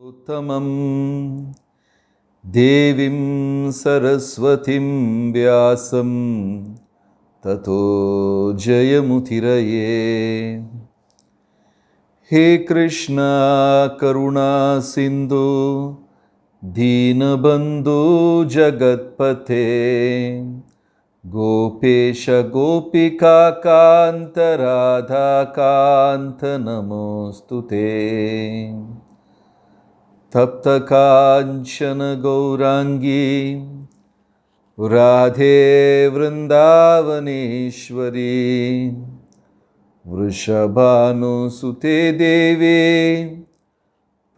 उत्तमं देवीं सरस्वतीं व्यासं ततो जयमुतिरये। हे कृष्णा करुणा सिन्धु दीनबन्धु जगत्पते गोपेश गोपिका कान्त राधा कान्त नमोऽस्तुते। तप्त कांचन गौरांगी राधे वृंदावनेश्वरी वृषभानुसुते देवी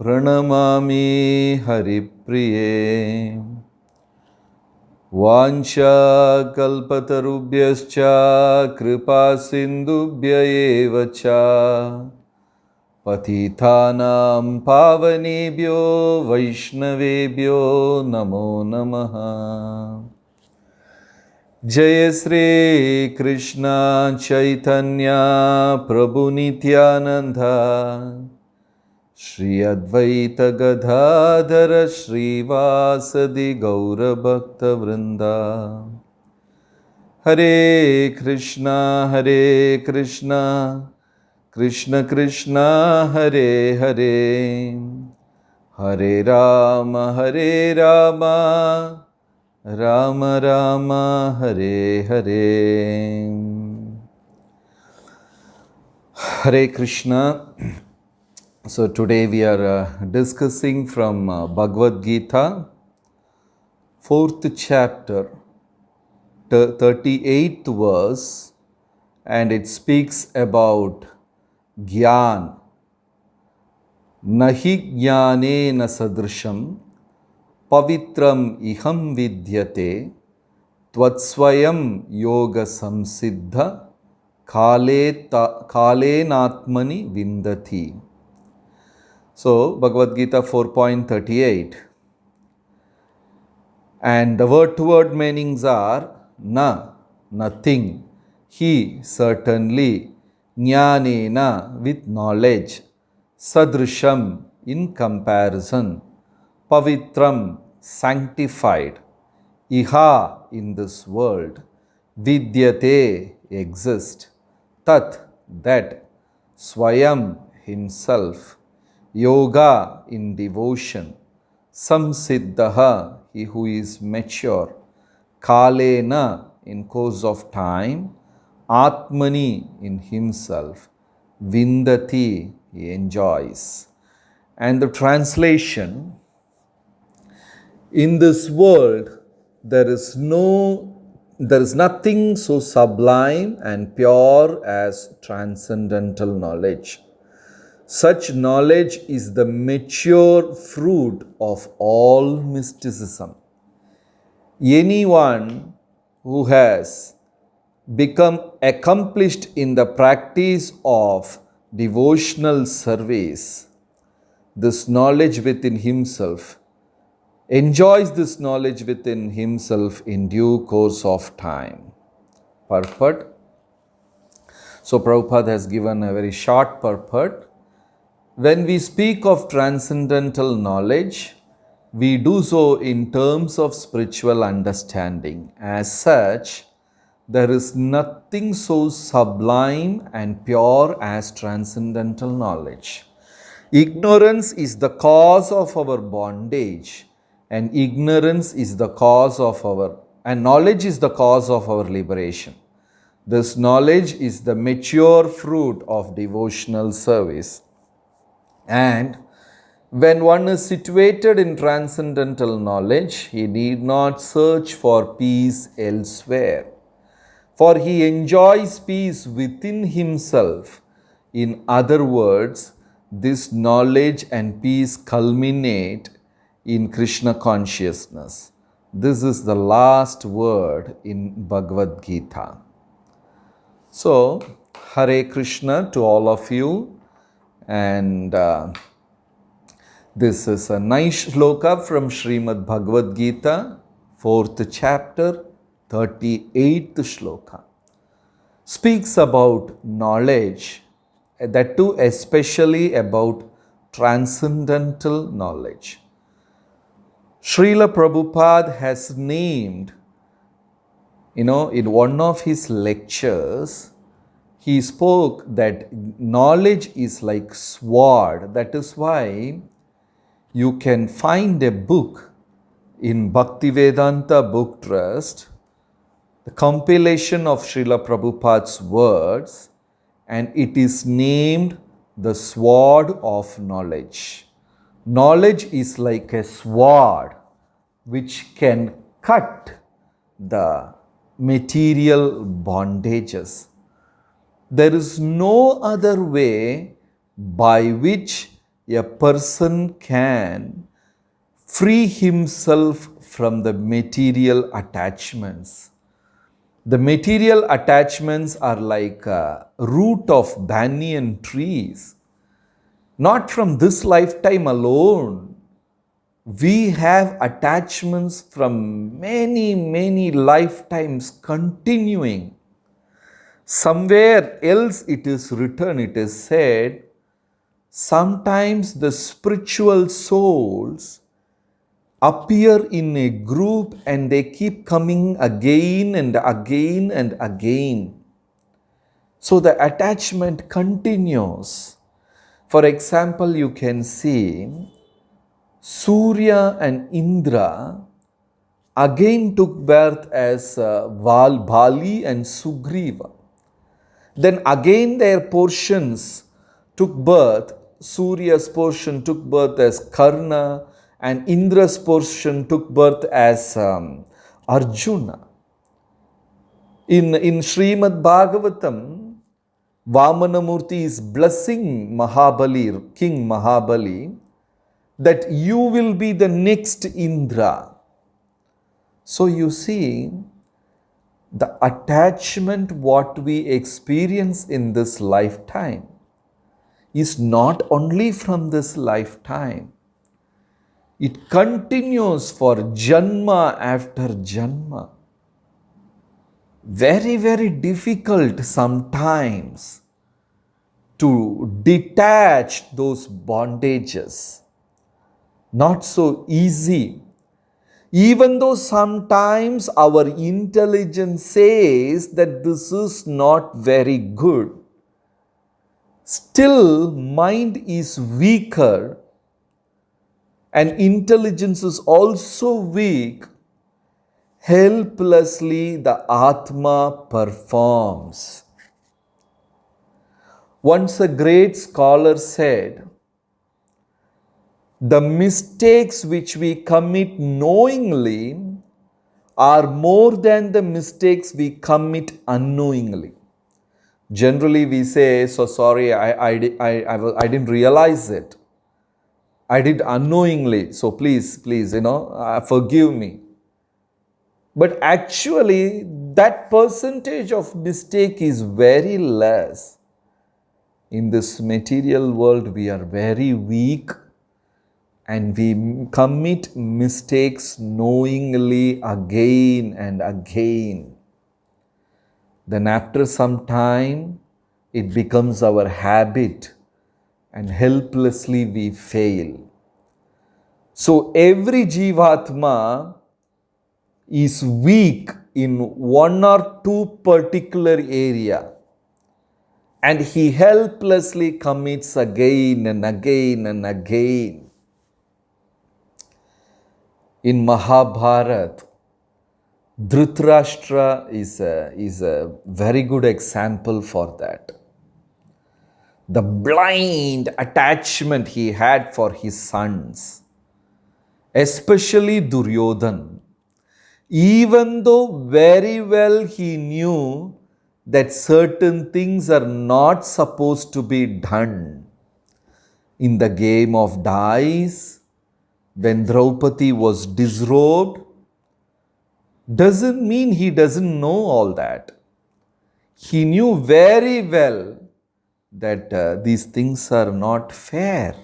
प्रणमामि हरिप्रिये। वाञ्छाकल्पतरुभ्यश्च कृपा सिन्धुभ्य एव च पतितानां पावनेभ्यो वैष्णवेभ्यो नमो नमः। जय श्री कृष्ण चैतन्य प्रभु नित्यानंद श्री अद्वैत गदाधर श्रीवासदि गौरभक्तवृंदा। हरे Krishna Krishna Krishna Hare Hare Hare Ram Ram Ram Hare Hare. Hare Krishna. So today we are discussing from Bhagavad Gita, 4th chapter, 38th verse, and it speaks about Gyan. Nahi jnanena sadrisham pavitram iham vidyate tvatsvayam yoga samsiddha kalenatmani vindati. So, Bhagavad Gita 4.38. And the word-to-word meanings are na, nothing, he, certainly, jnanena, with knowledge, sadrisham, in comparison, pavitram, sanctified, iha, in this world, vidyate, exist, tat, that, swayam, himself, yoga, in devotion, samsiddha, he who is mature, kalena, in course of time, atmani, in himself, vindati, he enjoys. And the translation, in this world there is nothing so sublime and pure as transcendental knowledge. Such knowledge is the mature fruit of all mysticism. Anyone who has become accomplished in the practice of devotional service, this knowledge within himself, enjoys this knowledge within himself in due course of time. Purport. So Prabhupada has given a very short purport. When we speak of transcendental knowledge, we do so in terms of spiritual understanding. As such, there is nothing so sublime and pure as transcendental knowledge. Ignorance is the cause of our bondage, and knowledge is the cause of our liberation. This knowledge is the mature fruit of devotional service. And when one is situated in transcendental knowledge, he need not search for peace elsewhere, for he enjoys peace within himself. In other words, this knowledge and peace culminate in Krishna consciousness. This is the last word in Bhagavad Gita. So, Hare Krishna to all of you. And this is a nice shloka from Srimad Bhagavad Gita, 4th chapter, 38th shloka. Speaks about knowledge, that too especially about transcendental knowledge. Srila Prabhupada has named, in one of his lectures, he spoke that knowledge is like sword. That is why you can find a book in Bhaktivedanta Book Trust, the compilation of Srila Prabhupada's words, and it is named the sword of knowledge. Knowledge is like a sword which can cut the material bondages. There is no other way by which a person can free himself from the material attachments. The material attachments are like a root of banyan trees. Not from this lifetime alone. We have attachments from many, many lifetimes continuing. Somewhere else it is written, it is said, sometimes the spiritual souls appear in a group and they keep coming again and again and again. So the attachment continues. For example, you can see Surya and Indra again took birth as Bali and Sugriva. Then again their portions took birth. Surya's portion took birth as Karna and Indra's portion took birth as Arjuna. In Srimad Bhagavatam, Vamanamurti is blessing Mahabali, King Mahabali, that you will be the next Indra. So you see, the attachment what we experience in this lifetime is not only from this lifetime. It continues for Janma after Janma. Very, very difficult sometimes to detach those bondages. Not so easy. Even though sometimes our intelligence says that this is not very good, still mind is weaker and intelligence is also weak. Helplessly the Atma performs. Once a great scholar said, the mistakes which we commit knowingly are more than the mistakes we commit unknowingly. Generally we say, so sorry, I didn't realize it. I did unknowingly, so please, forgive me. But actually, that percentage of mistake is very less. In this material world, we are very weak and we commit mistakes knowingly again and again. Then after some time, it becomes our habit and helplessly we fail. So every Jivatma is weak in one or two particular area and he helplessly commits again and again and again. In Mahabharata, Dhritarashtra is a very good example for that. The blind attachment he had for his sons, especially Duryodhana. Even though very well he knew that certain things are not supposed to be done. In the game of dice, when Draupadi was disrobed, doesn't mean he doesn't know all that. He knew very well that these things are not fair.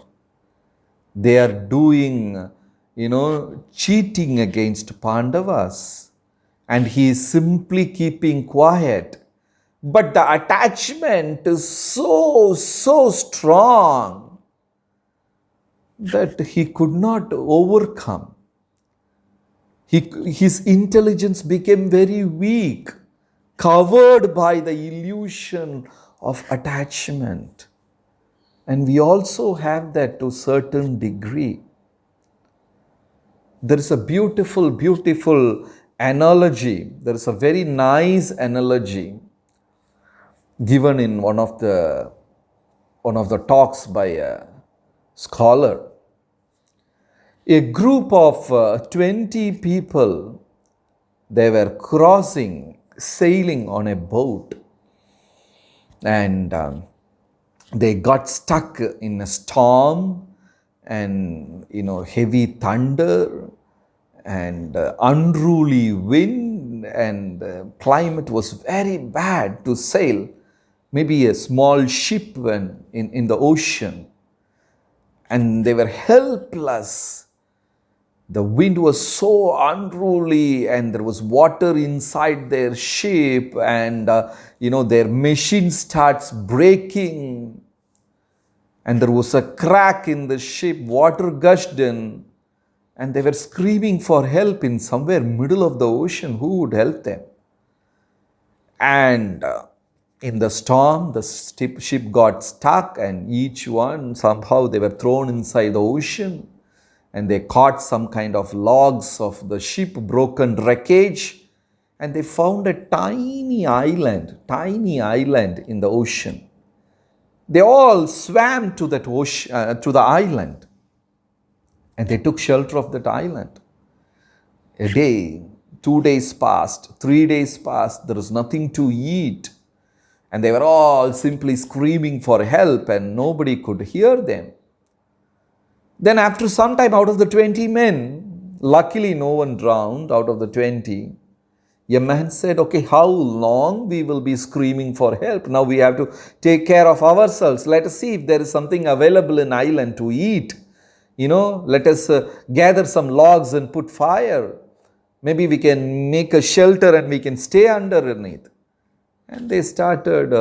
They are doing, cheating against Pandavas. And he is simply keeping quiet. But the attachment is so strong that he could not overcome. His intelligence became very weak, covered by the illusion of attachment. And we also have that to a certain degree. There is a beautiful, beautiful analogy. There is a very nice analogy given in one of the talks by a scholar. A group of 20 people, they were sailing on a boat, and they got stuck in a storm and heavy thunder and unruly wind, and the climate was very bad to sail. Maybe a small ship in the ocean, and they were helpless. The wind was so unruly, and there was water inside their ship, and their machine starts breaking, and there was a crack in the ship, water gushed in, and they were screaming for help in somewhere middle of the ocean. Who would help them? And in the storm, the ship got stuck, and each one, somehow they were thrown inside the ocean, and they caught some kind of logs of the ship, broken wreckage, and they found a tiny island in the ocean. They all swam to that ocean, to the island, and they took shelter of that island. A day, 2 days passed, 3 days passed, there was nothing to eat, and they were all simply screaming for help, and nobody could hear them. Then after some time, out of the 20 men, luckily no one drowned out of the 20, a man said, okay, how long we will be screaming for help? Now we have to take care of ourselves. Let us see if there is something available in island to eat. Let us gather some logs and put fire. Maybe we can make a shelter and we can stay underneath. And they started,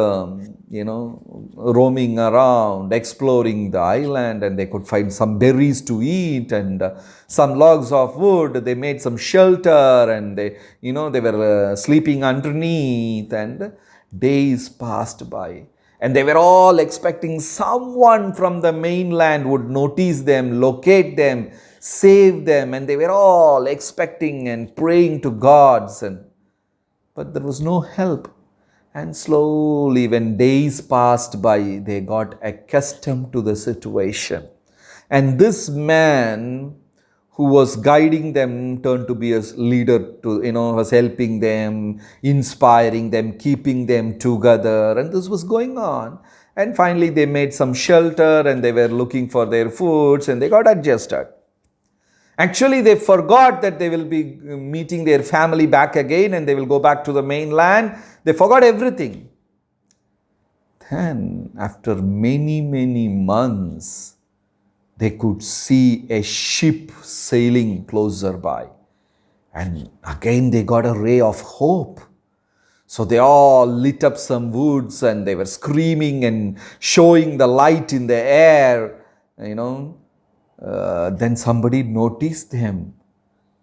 roaming around, exploring the island, and they could find some berries to eat and some logs of wood. They made some shelter, and they were sleeping underneath, and days passed by. And they were all expecting someone from the mainland would notice them, locate them, save them, and they were all expecting and praying to gods, but there was no help. And slowly, when days passed by, they got accustomed to the situation. And this man who was guiding them turned to be a leader, was helping them, inspiring them, keeping them together. And this was going on. And finally, they made some shelter, and they were looking for their foods, and they got adjusted. Actually, they forgot that they will be meeting their family back again, and they will go back to the mainland. They forgot everything. Then, after many, many months, they could see a ship sailing closer by. And again, they got a ray of hope. So they all lit up some woods, and they were screaming and showing the light in the air, Then somebody noticed them,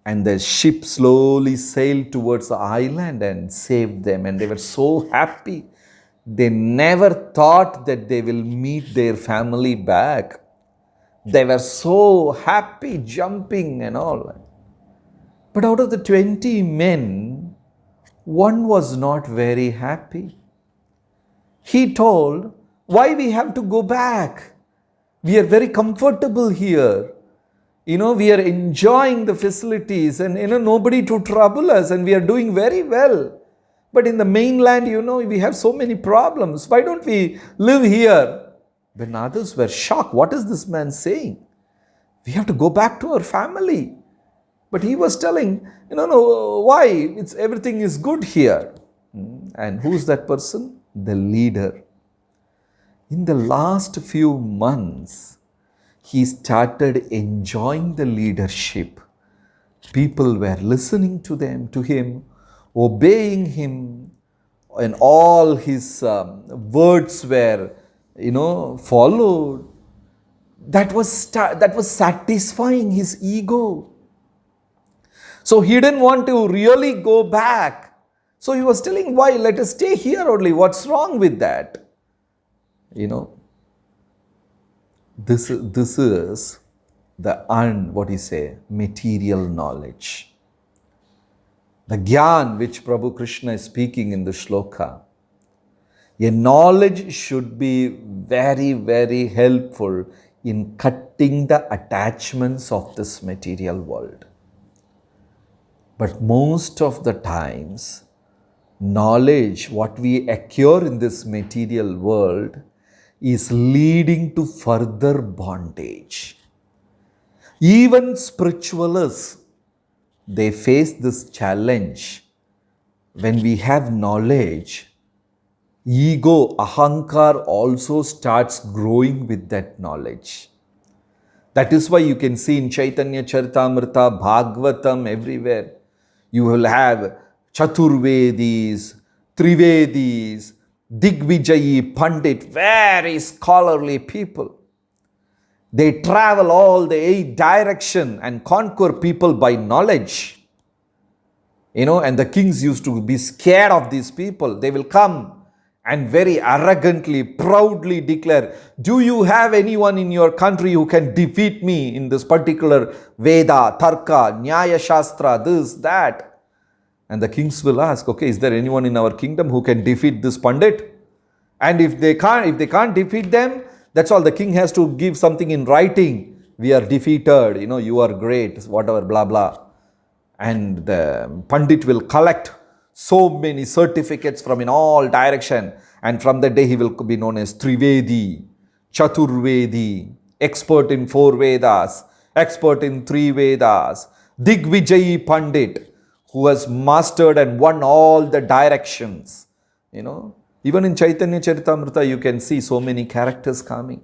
and the ship slowly sailed towards the island and saved them, and they were so happy. They never thought that they will meet their family back. They were so happy, jumping and all. But out of the 20 men, one was not very happy. He told, why we have to go back? We are very comfortable here. We are enjoying the facilities, and nobody to trouble us, and we are doing very well. But in the mainland, we have so many problems. Why don't we live here? When others were shocked, what is this man saying? We have to go back to our family. But he was telling, no, why? Everything is good here. And who's that person? The leader. In the last few months, he started enjoying the leadership. People were listening to him, obeying him, and all his words were, followed. that was satisfying his ego. So he didn't want to really go back. So he was telling, why? Let us stay here only. What's wrong with that? You know, this is the material knowledge. The Gyan which Prabhu Krishna is speaking in the shloka. A knowledge should be very, very helpful in cutting the attachments of this material world. But most of the times, knowledge, what we acquire in this material world, is leading to further bondage. Even spiritualists, they face this challenge. When we have knowledge, ego, ahankar also starts growing with that knowledge. That is why you can see in Chaitanya Charitamrita, Bhagavatam, everywhere, you will have Chaturvedis, Trivedis, Digvijayi, Pandit, very scholarly people. They travel all the 8 directions and conquer people by knowledge. And the kings used to be scared of these people. They will come and very arrogantly, proudly declare, do you have anyone in your country who can defeat me in this particular Veda, Tarka, Nyaya Shastra, this, that? And the kings will ask, okay, is there anyone in our kingdom who can defeat this Pandit? And if they can't defeat them, that's all. The king has to give something in writing. We are defeated, you are great, whatever, blah, blah. And the Pandit will collect so many certificates from in all direction. And from that day, he will be known as Trivedi, Chaturvedi, expert in 4 Vedas, expert in 3 Vedas, Digvijayi Pandit, who has mastered and won all the directions. Even in Chaitanya Charitamrita, you can see so many characters coming.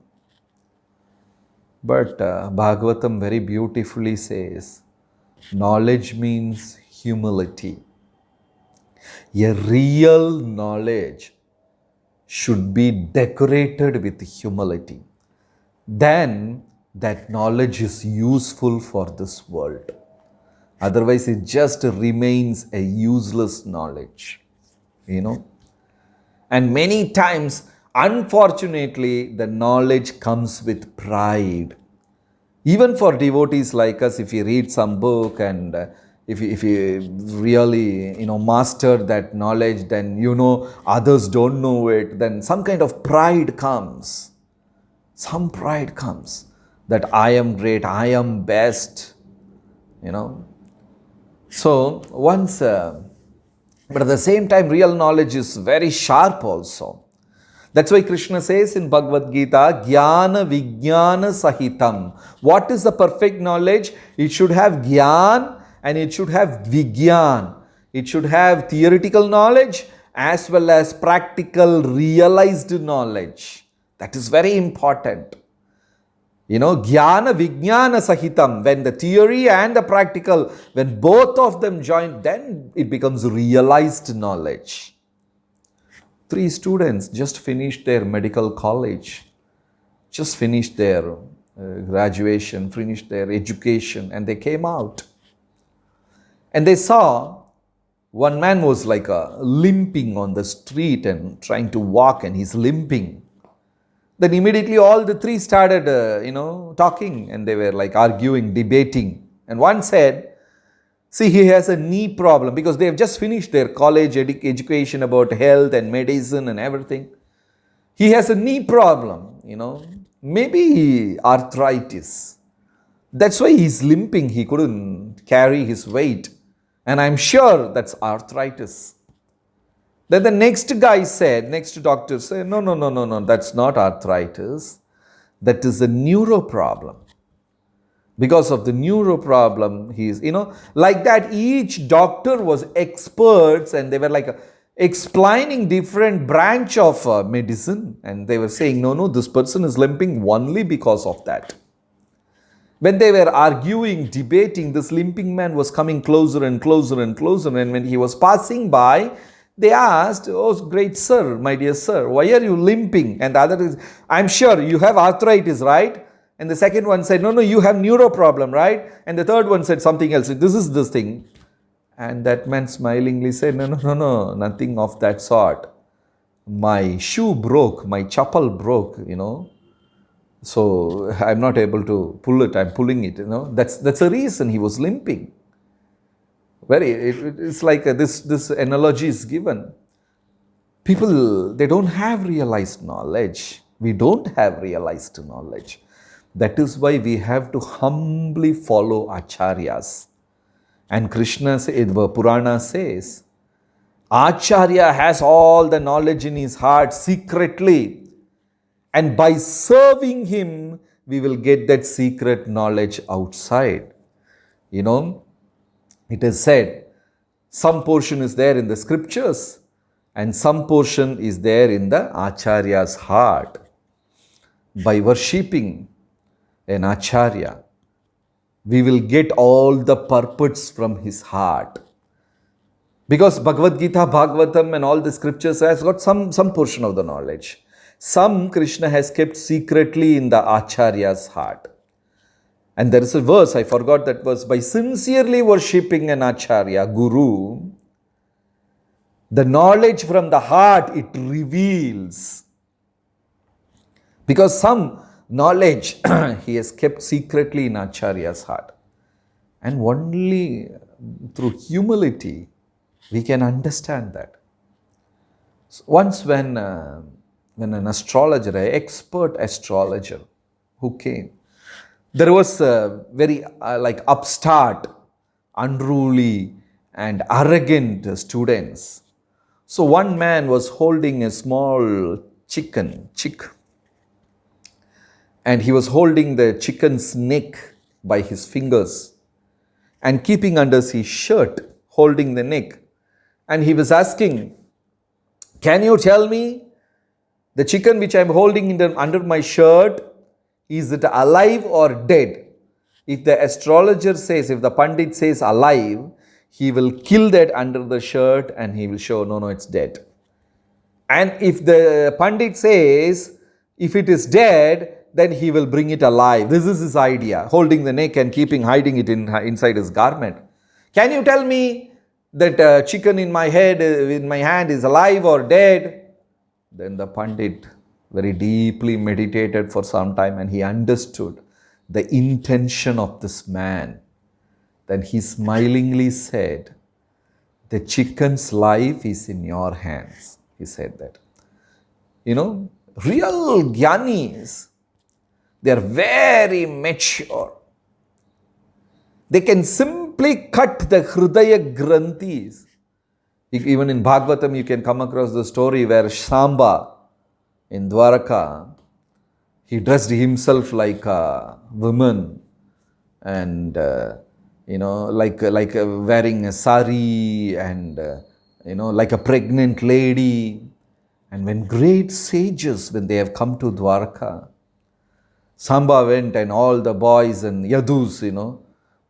But Bhagavatam very beautifully says, knowledge means humility. A real knowledge should be decorated with humility. Then that knowledge is useful for this world. Otherwise, it just remains a useless knowledge. And many times, unfortunately, the knowledge comes with pride. Even for devotees like us, if you read some book and if you really, master that knowledge, then others don't know it, then some kind of pride comes. Some pride comes that I am great, I am best, So once, but at the same time, real knowledge is very sharp also. That's why Krishna says in Bhagavad Gita, Jnana Vijnana Sahitam. What is the perfect knowledge? It should have Jnana and it should have Vijnana. It should have theoretical knowledge as well as practical realized knowledge. That is very important. Jnana Vijnana Sahitam. When the theory and the practical, when both of them join, then it becomes realized knowledge. 3 students just finished their medical college, just finished their graduation, finished their education, and they came out. And they saw one man was like limping on the street and trying to walk, and he's limping. Then immediately all the 3 started, talking, and they were like arguing, debating. And one said, see, he has a knee problem because they have just finished their college education about health and medicine and everything. He has a knee problem, maybe arthritis. That's why he's limping. He couldn't carry his weight. And I'm sure that's arthritis. Then the next doctor said, no, that's not arthritis. That is a neuro problem. Because of the neuro problem, he's, like that, each doctor was experts and they were like explaining different branch of medicine. And they were saying, no, this person is limping only because of that. When they were arguing, debating, this limping man was coming closer and closer and closer. And when he was passing by, they asked, oh, great sir, my dear sir, why are you limping? And the other is, I'm sure you have arthritis, right? And the second one said, no, you have neuro problem, right? And the third one said something else. This is this thing. And that man smilingly said, no, nothing of that sort. My shoe broke, my chappal broke, So I'm not able to pull it, I'm pulling it, That's the reason he was limping. It's like this analogy is given. People, they don't have realized knowledge. We don't have realized knowledge. That is why we have to humbly follow acharyas. And Krishna, the Purana says, Acharya has all the knowledge in his heart secretly. And by serving him, we will get that secret knowledge outside. It is said, some portion is there in the scriptures and some portion is there in the Acharya's heart. By worshipping an Acharya, we will get all the purports from his heart. Because Bhagavad Gita, Bhagavatam and all the scriptures has got some portion of the knowledge. Some Krishna has kept secretly in the Acharya's heart. And there is a verse, I forgot that verse, by sincerely worshipping an Acharya, Guru, the knowledge from the heart, it reveals. Because some knowledge he has kept secretly in Acharya's heart. And only through humility we can understand that. So once when an astrologer, an expert astrologer who came, there was a very upstart, unruly and arrogant students. So one man was holding a small chick, and he was holding the chicken's neck by his fingers and keeping under his shirt, holding the neck. And he was asking, can you tell me, the chicken which I am holding under my shirt, is it alive or dead? If the astrologer says, if the Pandit says alive, he will kill that under the shirt and he will show, no, it's dead. And if the Pandit says, if it is dead, then he will bring it alive. This is his idea, holding the neck and hiding it inside his garment. Can you tell me that chicken in my hand is alive or dead? Then the Pandit very deeply meditated for some time and he understood the intention of this man. Then he smilingly said, the chicken's life is in your hands. He said that. Real jnanis, they are very mature. They can simply cut the Hridaya Granthis. Even in Bhagavatam, you can come across the story where Shamba in Dwaraka, he dressed himself like a woman and, wearing a sari and, like a pregnant lady. And when great sages, when they have come to Dwaraka, Samba went and all the boys and Yadus,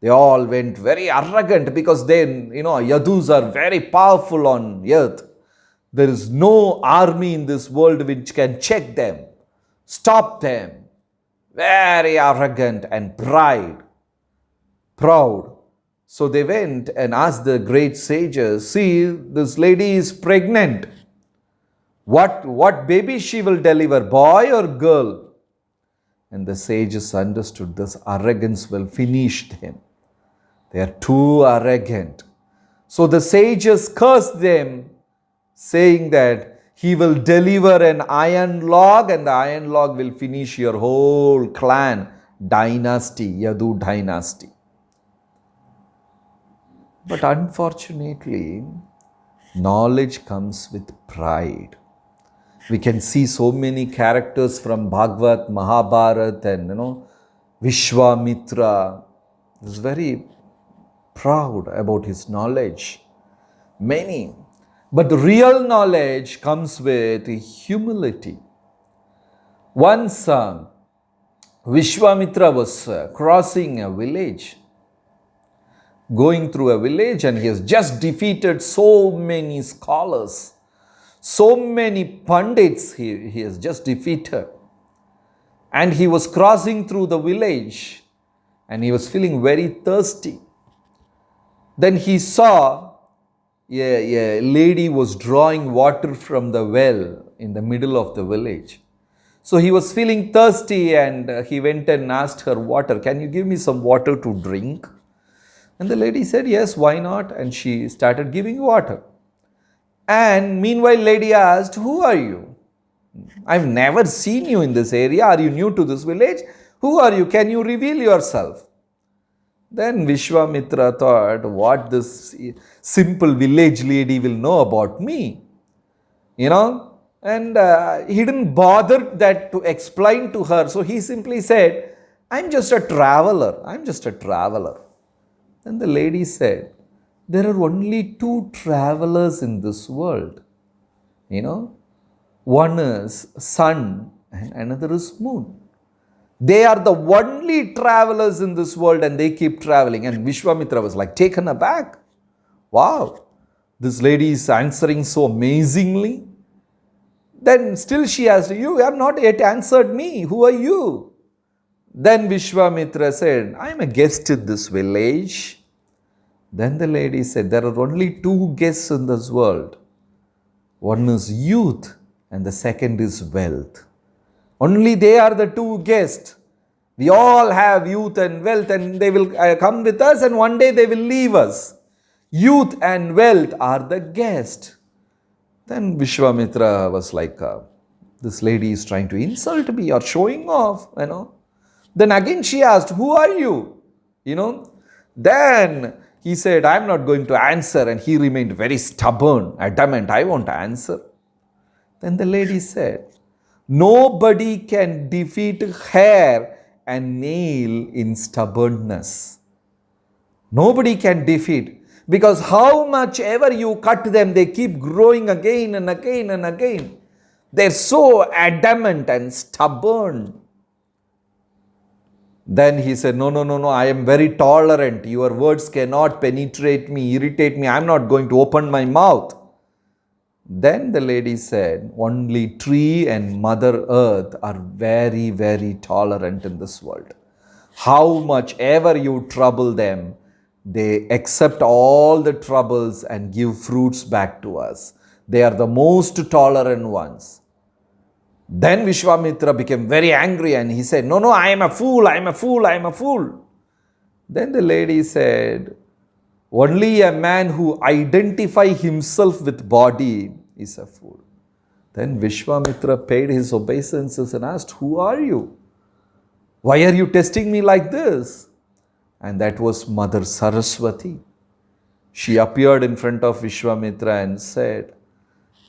they all went very arrogant because then, Yadus are very powerful on earth. There is no army in this world which can check them, stop them. Very arrogant and proud. So they went and asked the great sages, see, this lady is pregnant. What baby she will deliver, boy or girl? And the sages understood this arrogance will finish them. They are too arrogant. So the sages cursed them, saying that he will deliver an iron log and the iron log will finish your whole clan, dynasty, Yadu dynasty. But unfortunately, knowledge comes with pride. We can see so many characters from Bhagavad, Mahabharata and, Vishwamitra. He was very proud about his knowledge. Many. But the real knowledge comes with humility. Once Vishwamitra was crossing a village, going through a village, and he has just defeated so many scholars. So many Pandits he has just defeated. and he was crossing through the village and he was feeling very thirsty. Then he saw a lady was drawing water from the well in the middle of the village. So he was feeling thirsty and he went and asked her, water, can you give me some water to drink? And the lady said, yes, why not? And she started giving water. And meanwhile, lady asked, who are you? I've never seen you in this area. Are you new to this village? Who are you? Can you reveal yourself? Then Vishwamitra thought, what this simple village lady will know about me? And he didn't bother that to explain to her. So he simply said, I'm just a traveler. I'm just a traveler. Then the lady said, there are only two travelers in this world. One is sun and another is moon. They are the only travelers in this world and they keep traveling. And Vishwamitra was like taken aback. Wow, this lady is answering so amazingly. Then still she asked, you have not yet answered me. Who are you? Then Vishwamitra said, I am a guest in this village. Then the lady said, there are only two guests in this world. One is youth and the second is wealth. Only they are the two guests. We all have youth and wealth and they will come with us and one day they will leave us. Youth and wealth are the guests. Then Vishwamitra was like, this lady is trying to insult me or showing off, Then again she asked, who are you? Then he said, I'm not going to answer. And he remained very stubborn, adamant, I won't answer. Then the lady said, nobody can defeat hair and nail in stubbornness. Nobody can defeat. Because how much ever you cut them, they keep growing again and again and again. They're so adamant and stubborn. Then he said, no, I am very tolerant. Your words cannot penetrate me, irritate me. I'm not going to open my mouth. Then the lady said, only tree and Mother Earth are very, very tolerant in this world. How much ever you trouble them, they accept all the troubles and give fruits back to us. They are the most tolerant ones. Then Vishwamitra became very angry and he said, no, I am a fool, I am a fool, I am a fool. Then the lady said, only a man who identifies himself with body is a fool. Then Vishwamitra paid his obeisances and asked, who are you? Why are you testing me like this? And that was Mother Saraswati. She appeared in front of Vishwamitra and said,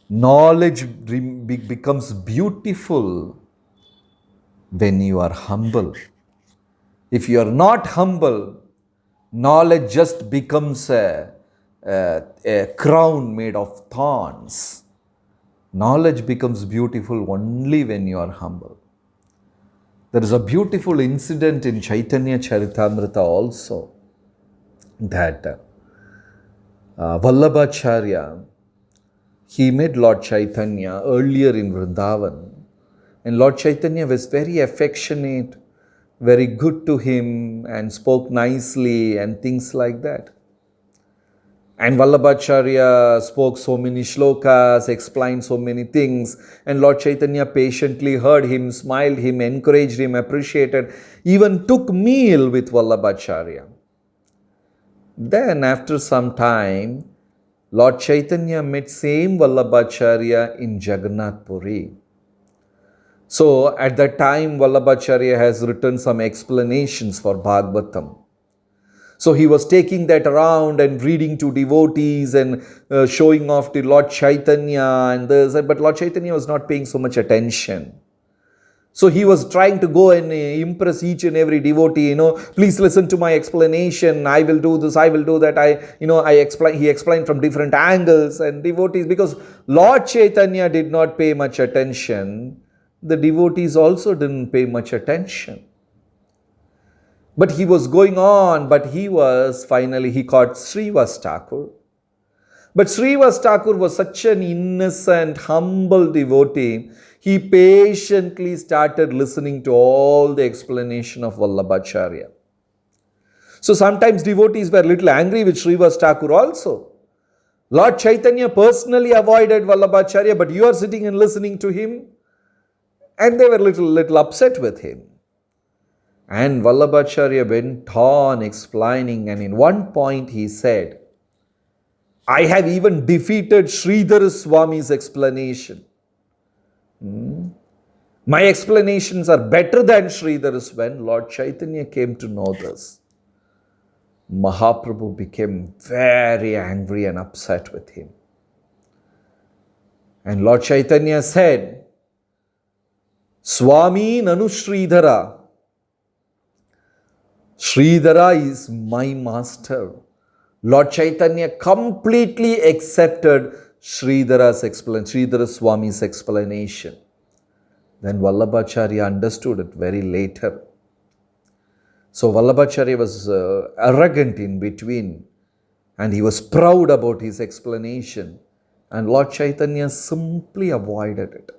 knowledge becomes beautiful when you are humble. If you are not humble, knowledge just becomes a crown made of thorns. Knowledge becomes beautiful only when you are humble. There is a beautiful incident in Chaitanya Charitamrita also that Vallabhacharya, he met Lord Chaitanya earlier in Vrindavan, and Lord Chaitanya was very affectionate, very good to him and spoke nicely and things like that. And Vallabhacharya spoke so many shlokas, explained so many things, and Lord Chaitanya patiently heard him, smiled him, encouraged him, appreciated, even took meal with Vallabhacharya. Then after some time, Lord Chaitanya met same Vallabhacharya in Jagannath Puri. So at that time, Vallabhacharya has written some explanations for Bhagavatam. So he was taking that around and reading to devotees and showing off to Lord Chaitanya and this, but Lord Chaitanya was not paying so much attention. So he was trying to go and impress each and every devotee, please listen to my explanation, I will do this, I will do that, he explained from different angles, and devotees, because Lord Chaitanya did not pay much attention, the devotees also didn't pay much attention. But he was going on, but he caught Srivas Thakur. But Srivas Thakur was such an innocent, humble devotee. he patiently started listening to all the explanation of Vallabhacharya. So sometimes devotees were a little angry with Srivas Thakur also. Lord Chaitanya personally avoided Vallabhacharya, but you are sitting and listening to him. And they were little upset with him. And Vallabhacharya went on explaining, and in one point he said, I have even defeated Sridhara Swami's explanation. My explanations are better than Sridhara's. When Lord Chaitanya came to know this, Mahaprabhu became very angry and upset with him. And Lord Chaitanya said, Swami Nanu Sridhara. Sridhara is my master. Lord Chaitanya completely accepted Sridhara Swami's explanation. Then Vallabhacharya understood it very later. So Vallabhacharya was arrogant in between, and he was proud about his explanation, and Lord Chaitanya simply avoided it.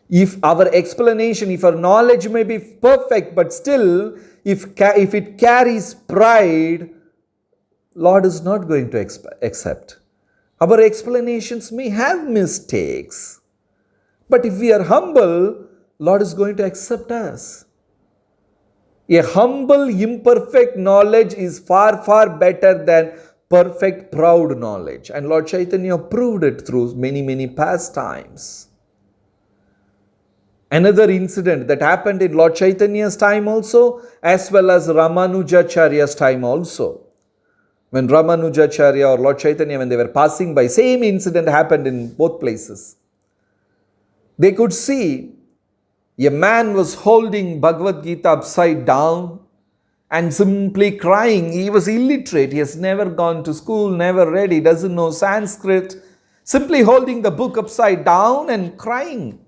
If our explanation, if our knowledge may be perfect, but still, if it carries pride, Lord is not going to accept. Our explanations may have mistakes, but if we are humble, Lord is going to accept us. A humble, imperfect knowledge is far, far better than perfect, proud knowledge. And Lord Chaitanya proved it through many, many pastimes. Another incident that happened in Lord Chaitanya's time also, as well as Ramanujacharya's time also. When Ramanujacharya or Lord Chaitanya, when they were passing by, same incident happened in both places. They could see a man was holding Bhagavad Gita upside down and simply crying. He was illiterate. He has never gone to school, never read. He doesn't know Sanskrit. Simply holding the book upside down and crying.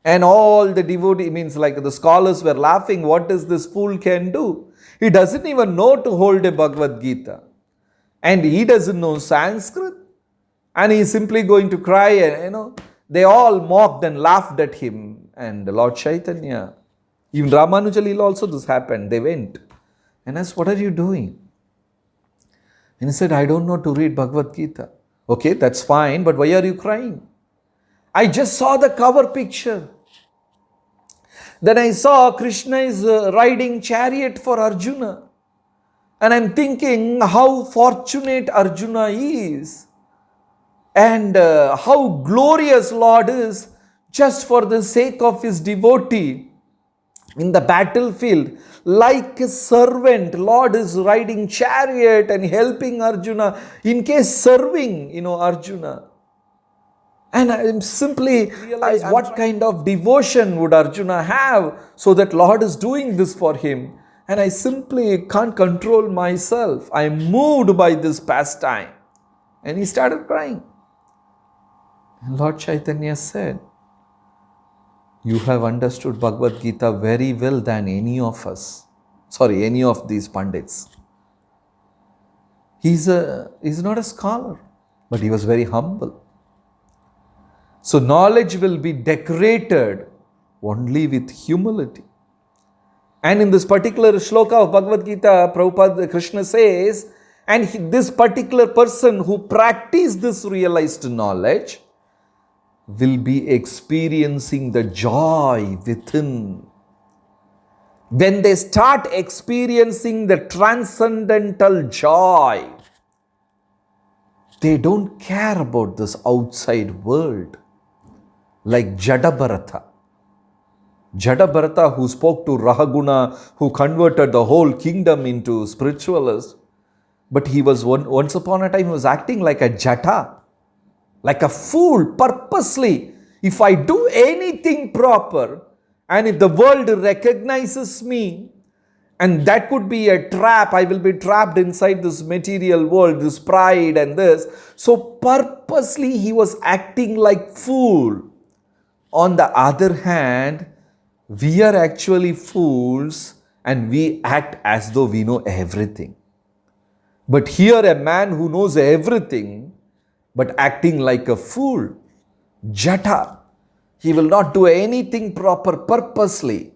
And all the devotees, means like the scholars were laughing, what does this fool can do? He doesn't even know to hold a Bhagavad Gita. And he doesn't know Sanskrit. And he is simply going to cry, and they all mocked and laughed at him. And Lord Chaitanya, even Ramanuja Leela also this happened. They went and asked, what are you doing? And he said, I don't know to read Bhagavad Gita. Okay, that's fine, but why are you crying? I just saw the cover picture. Then I saw Krishna is riding chariot for Arjuna. And I'm thinking how fortunate Arjuna is. And how glorious Lord is just for the sake of his devotee. In the battlefield, like a servant, Lord is riding chariot and helping Arjuna, in case serving, Arjuna. And I simply realize what kind of devotion would Arjuna have so that Lord is doing this for him. And I simply can't control myself. I am moved by this pastime. And he started crying. And Lord Chaitanya said, you have understood Bhagavad Gita very well than any of these pandits. He's not a scholar, but he was very humble. So knowledge will be decorated only with humility. And in this particular shloka of Bhagavad Gita, Prabhupada Krishna says, and this particular person who practiced this realized knowledge will be experiencing the joy within. When they start experiencing the transcendental joy, they don't care about this outside world. Like Jadabharata. Jadabharata, who spoke to Rahaguna, who converted the whole kingdom into spiritualist. But he was once upon a time, he was acting like a jata, like a fool, purposely. If I do anything proper, and if the world recognizes me, and that could be a trap, I will be trapped inside this material world, this pride and this. So purposely he was acting like fool. On the other hand, we are actually fools and we act as though we know everything. But here a man who knows everything, but acting like a fool, jata. He will not do anything proper purposely.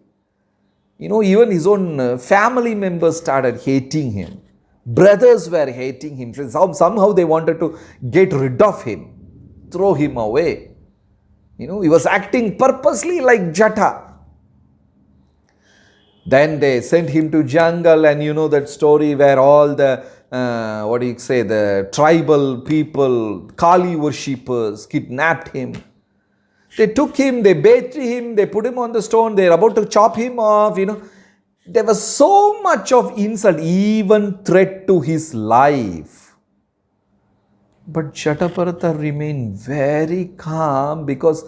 Even his own family members started hating him. Brothers were hating him. Somehow they wanted to get rid of him, throw him away. He was acting purposely like Jata. Then they sent him to jungle, and you know that story where all the, the tribal people, Kali worshippers kidnapped him. They took him, they bathed him, they put him on the stone, they're about to chop him off, There was so much of insult, even threat to his life. But Jataparata remained very calm because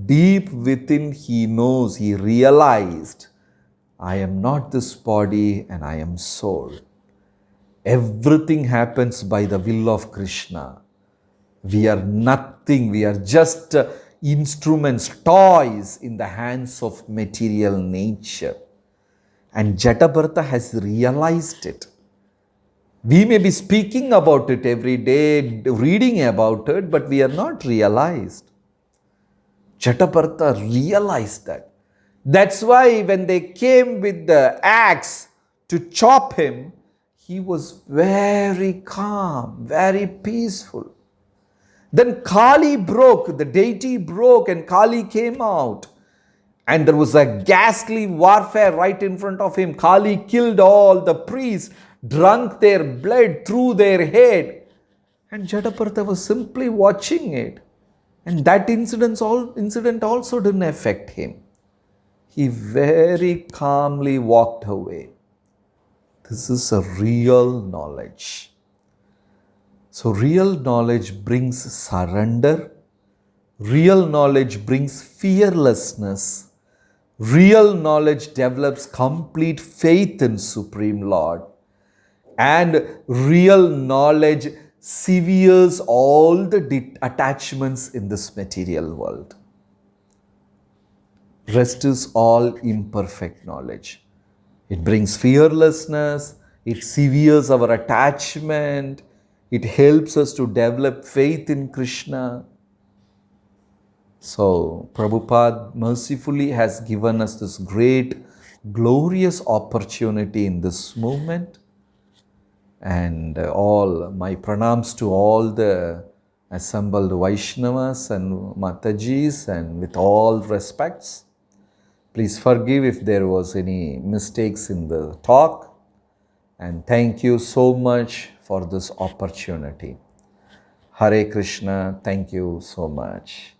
deep within he knows, he realized, I am not this body and I am soul. Everything happens by the will of Krishna. We are nothing, we are just instruments, toys in the hands of material nature. And Jataparata has realized it. We may be speaking about it every day, reading about it, but we are not realized. Jataparata realized that. That's why when they came with the axe to chop him, he was very calm, very peaceful. Then Kali broke, the deity broke, and Kali came out. And there was a ghastly warfare right in front of him. Kali killed all the priests, drank their blood through their head. And Jataparata was simply watching it. And that incident also didn't affect him. He very calmly walked away. This is a real knowledge. So real knowledge brings surrender. Real knowledge brings fearlessness. Real knowledge develops complete faith in Supreme Lord. And real knowledge severes all the attachments in this material world. Rest is all imperfect knowledge. It brings fearlessness, it severes our attachment, it helps us to develop faith in Krishna. So, Prabhupada mercifully has given us this great, glorious opportunity in this movement. And all my pranams to all the assembled Vaishnavas and Matajis, and with all respects. Please forgive if there was any mistakes in the talk. And thank you so much for this opportunity. Hare Krishna. Thank you so much.